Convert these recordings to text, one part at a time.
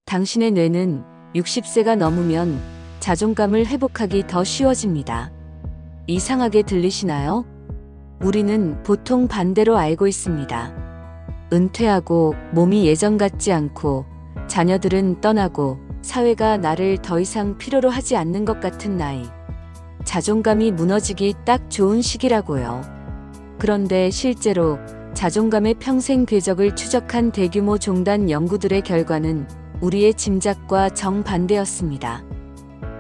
당신의 뇌는 60세가 넘으면 자존감을 회복하기 더 쉬워집니다. 이상하게 들리시나요? 우리는 보통 반대로 알고 있습니다. 은퇴하고 몸이 예전 같지 않고 자녀들은 떠나고 사회가 나를 더 이상 필요로 하지 않는 것 같은 나이. 자존감이 무너지기 딱 좋은 시기라고요. 그런데 실제로 자존감의 평생 궤적을 추적한 대규모 종단 연구들의 결과는 우리의 짐작과 정반대였습니다.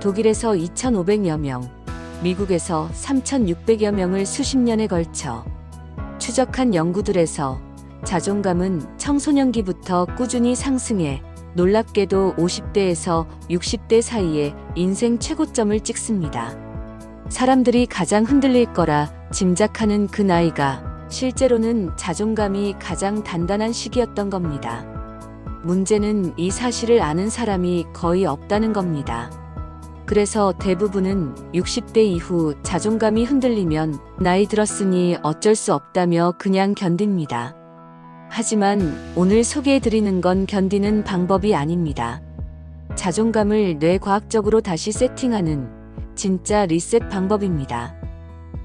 독일에서 2,500여 명, 미국에서 3,600여 명을 수십 년에 걸쳐 추적한 연구들에서 자존감은 청소년기부터 꾸준히 상승해 놀랍게도 50대에서 60대 사이에 인생 최고점을 찍습니다. 사람들이 가장 흔들릴 거라 짐작하는 그 나이가 실제로는 자존감이 가장 단단한 시기였던 겁니다. 문제는 이 사실을 아는 사람이 거의 없다는 겁니다. 그래서 대부분은 60대 이후 자존감이 흔들리면 나이 들었으니 어쩔 수 없다며 그냥 견딥니다. 하지만 오늘 소개해드리는 건 견디는 방법이 아닙니다. 자존감을 뇌과학적으로 다시 세팅하는 진짜 리셋 방법입니다.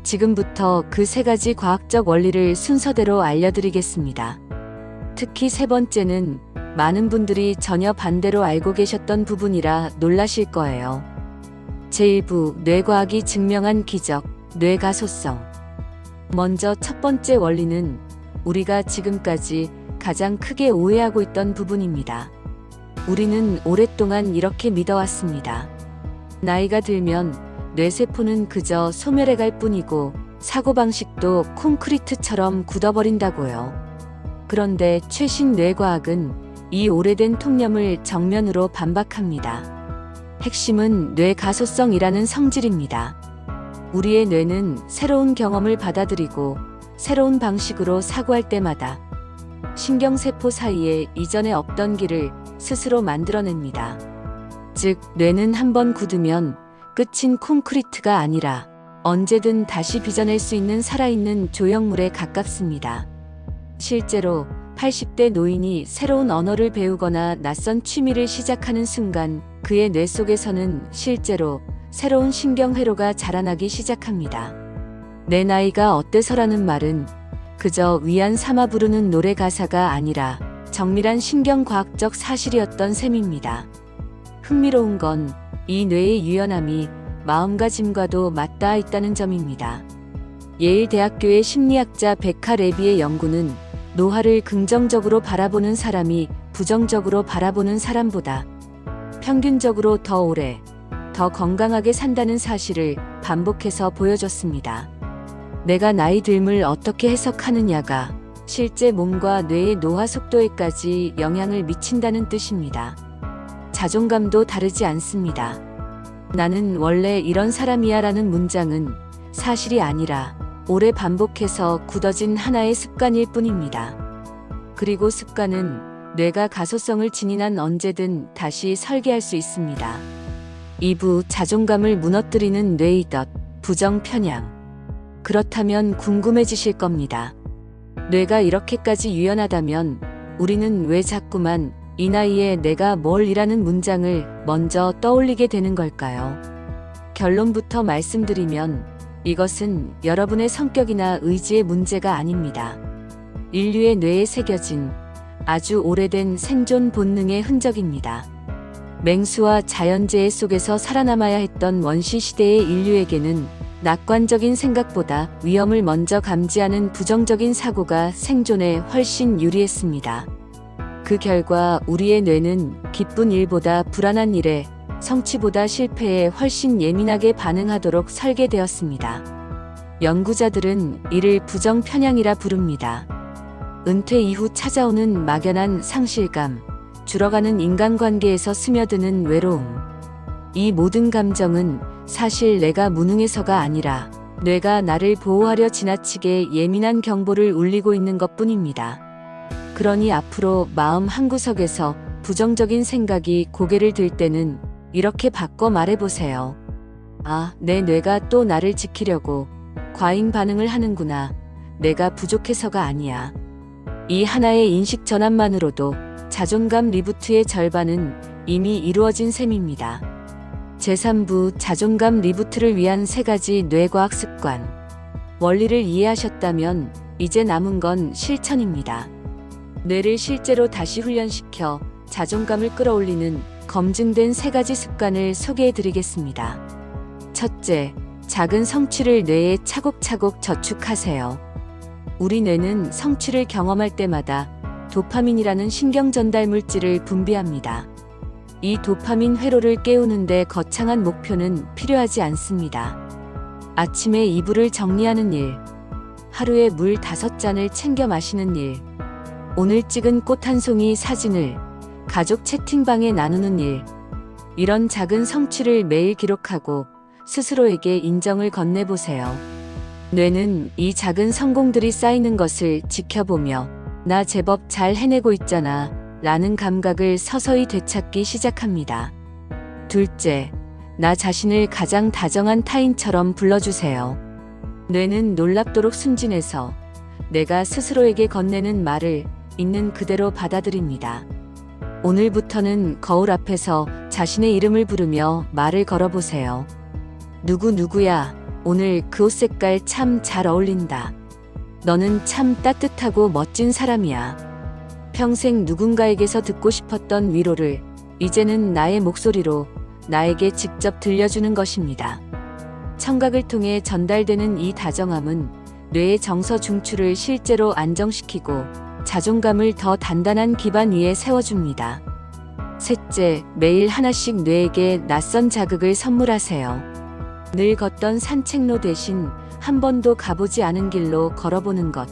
지금부터 그 세 가지 과학적 원리를 순서대로 알려드리겠습니다. 특히 세 번째는 많은 분들이 전혀 반대로 알고 계셨던 부분이라 놀라실 거예요. 제1부 뇌과학이 증명한 기적, 뇌가소성. 먼저 첫 번째 원리는 우리가 지금까지 가장 크게 오해하고 있던 부분입니다. 우리는 오랫동안 이렇게 믿어왔습니다. 나이가 들면 뇌세포는 그저 소멸해갈 뿐이고 사고방식도 콘크리트처럼 굳어버린다고요. 그런데 최신 뇌과학은 이 오래된 통념을 정면으로 반박합니다. 핵심은 뇌가소성이라는 성질입니다. 우리의 뇌는 새로운 경험을 받아들이고 새로운 방식으로 사고할 때마다 신경세포 사이에 이전에 없던 길을 스스로 만들어냅니다. 즉, 뇌는 한번 굳으면 끝인 콘크리트가 아니라 언제든 다시 빚어낼 수 있는 살아있는 조형물에 가깝습니다. 실제로 80대 노인이 새로운 언어를 배우거나 낯선 취미를 시작하는 순간 그의 뇌 속에서는 실제로 새로운 신경회로가 자라나기 시작합니다. 내 나이가 어때서라는 말은 그저 위안 삼아 부르는 노래 가사가 아니라 정밀한 신경과학적 사실이었던 셈입니다. 흥미로운 건 이 뇌의 유연함이 마음가짐과도 맞닿아 있다는 점입니다. 예일 대학교의 심리학자 베카 레비의 연구는 노화를 긍정적으로 바라보는 사람이 부정적으로 바라보는 사람보다 평균적으로 더 오래, 더 건강하게 산다는 사실을 반복해서 보여줬습니다. 내가 나이 듦을 어떻게 해석하느냐가 실제 몸과 뇌의 노화 속도에까지 영향을 미친다는 뜻입니다. 자존감도 다르지 않습니다. 나는 원래 이런 사람이야 라는 문장은 사실이 아니라 오래 반복해서 굳어진 하나의 습관일 뿐입니다. 그리고 습관은 뇌가 가소성을 지닌 한 언제든 다시 설계할 수 있습니다. 2부 자존감을 무너뜨리는 뇌의 덫, 부정 편향. 그렇다면 궁금해지실 겁니다. 뇌가 이렇게까지 유연하다면 우리는 왜 자꾸만 이 나이에 내가 뭘 이라는 문장을 먼저 떠올리게 되는 걸까요? 결론부터 말씀드리면 이것은 여러분의 성격이나 의지의 문제가 아닙니다. 인류의 뇌에 새겨진 아주 오래된 생존 본능의 흔적입니다. 맹수와 자연재해 속에서 살아남아야 했던 원시 시대의 인류에게는 낙관적인 생각보다 위험을 먼저 감지하는 부정적인 사고가 생존에 훨씬 유리했습니다. 그 결과 우리의 뇌는 기쁜 일보다 불안한 일에, 성취보다 실패에 훨씬 예민하게 반응하도록 설계되었습니다. 연구자들은 이를 부정 편향이라 부릅니다. 은퇴 이후 찾아오는 막연한 상실감, 줄어가는 인간관계에서 스며드는 외로움. 이 모든 감정은 사실 내가 무능해서가 아니라 뇌가 나를 보호하려 지나치게 예민한 경보를 울리고 있는 것뿐입니다. 그러니 앞으로 마음 한구석에서 부정적인 생각이 고개를 들 때는 이렇게 바꿔 말해보세요. 아, 내 뇌가 또 나를 지키려고 과잉 반응을 하는구나. 내가 부족해서가 아니야. 이 하나의 인식 전환만으로도 자존감 리부트의 절반은 이미 이루어진 셈입니다. 제3부 자존감 리부트를 위한 3가지 뇌과학 습관. 원리를 이해하셨다면 이제 남은 건 실천입니다. 뇌를 실제로 다시 훈련시켜 자존감을 끌어올리는 검증된 3가지 습관을 소개해 드리겠습니다. 첫째, 작은 성취를 뇌에 차곡차곡 저축하세요. 우리 뇌는 성취를 경험할 때마다 도파민이라는 신경 전달 물질을 분비합니다. 이 도파민 회로를 깨우는데 거창한 목표는 필요하지 않습니다. 아침에 이불을 정리하는 일, 하루에 물 5잔을 챙겨 마시는 일, 오늘 찍은 꽃 한 송이 사진을 가족 채팅방에 나누는 일, 이런 작은 성취를 매일 기록하고 스스로에게 인정을 건네보세요. 뇌는 이 작은 성공들이 쌓이는 것을 지켜보며 나 제법 잘 해내고 있잖아 라는 감각을 서서히 되찾기 시작합니다. 둘째, 나 자신을 가장 다정한 타인처럼 불러주세요. 뇌는 놀랍도록 순진해서 내가 스스로에게 건네는 말을 있는 그대로 받아들입니다. 오늘부터는 거울 앞에서 자신의 이름을 부르며 말을 걸어보세요. 누구누구야, 오늘 그 옷 색깔 참 잘 어울린다. 너는 참 따뜻하고 멋진 사람이야. 평생 누군가에게서 듣고 싶었던 위로를 이제는 나의 목소리로 나에게 직접 들려주는 것입니다. 청각을 통해 전달되는 이 다정함은 뇌의 정서 중추를 실제로 안정시키고 자존감을 더 단단한 기반 위에 세워줍니다. 셋째, 매일 하나씩 뇌에게 낯선 자극을 선물하세요. 늘 걷던 산책로 대신 한 번도 가보지 않은 길로 걸어보는 것.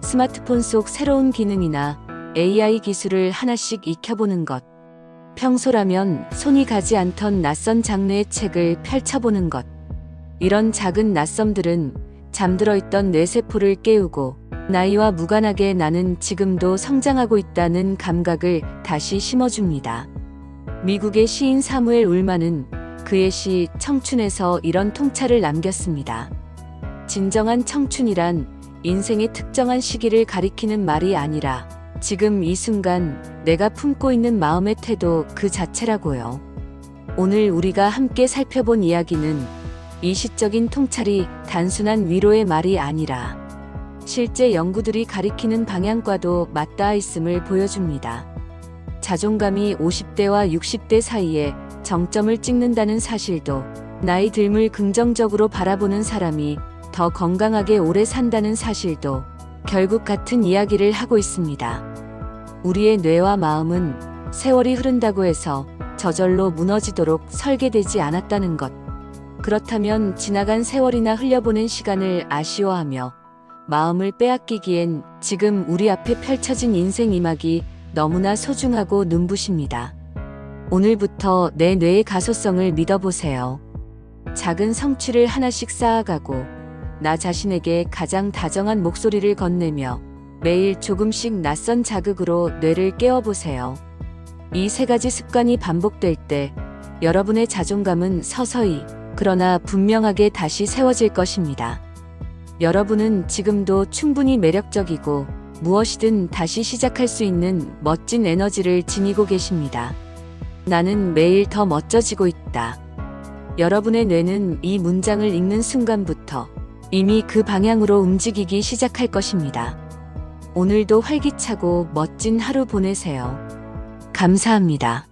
스마트폰 속 새로운 기능이나 AI 기술을 하나씩 익혀보는 것. 평소라면 손이 가지 않던 낯선 장르의 책을 펼쳐보는 것. 이런 작은 낯섦들은 잠들어 있던 뇌세포를 깨우고 나이와 무관하게 나는 지금도 성장하고 있다는 감각을 다시 심어줍니다. 미국의 시인 사무엘 울만은 그의 시 청춘에서 이런 통찰을 남겼습니다. 진정한 청춘이란 인생의 특정한 시기를 가리키는 말이 아니라 지금 이 순간 내가 품고 있는 마음의 태도 그 자체라고요. 오늘 우리가 함께 살펴본 이야기는 일시적인 통찰이 단순한 위로의 말이 아니라 실제 연구들이 가리키는 방향과도 맞닿아 있음을 보여줍니다. 자존감이 50대와 60대 사이에 정점을 찍는다는 사실도, 나이 듦을 긍정적으로 바라보는 사람이 더 건강하게 오래 산다는 사실도 결국 같은 이야기를 하고 있습니다. 우리의 뇌와 마음은 세월이 흐른다고 해서 저절로 무너지도록 설계되지 않았다는 것. 그렇다면 지나간 세월이나 흘려보낸 시간을 아쉬워하며 마음을 빼앗기기엔 지금 우리 앞에 펼쳐진 인생 이막이 너무나 소중하고 눈부십니다. 오늘부터 내 뇌의 가소성을 믿어보세요. 작은 성취를 하나씩 쌓아가고 나 자신에게 가장 다정한 목소리를 건네며 매일 조금씩 낯선 자극으로 뇌를 깨워보세요. 이 3가지 습관이 반복될 때 여러분의 자존감은 서서히 그러나 분명하게 다시 세워질 것입니다. 여러분은 지금도 충분히 매력적이고 무엇이든 다시 시작할 수 있는 멋진 에너지를 지니고 계십니다. 나는 매일 더 멋져지고 있다. 여러분의 뇌는 이 문장을 읽는 순간부터 이미 그 방향으로 움직이기 시작할 것입니다. 오늘도 활기차고 멋진 하루 보내세요. 감사합니다.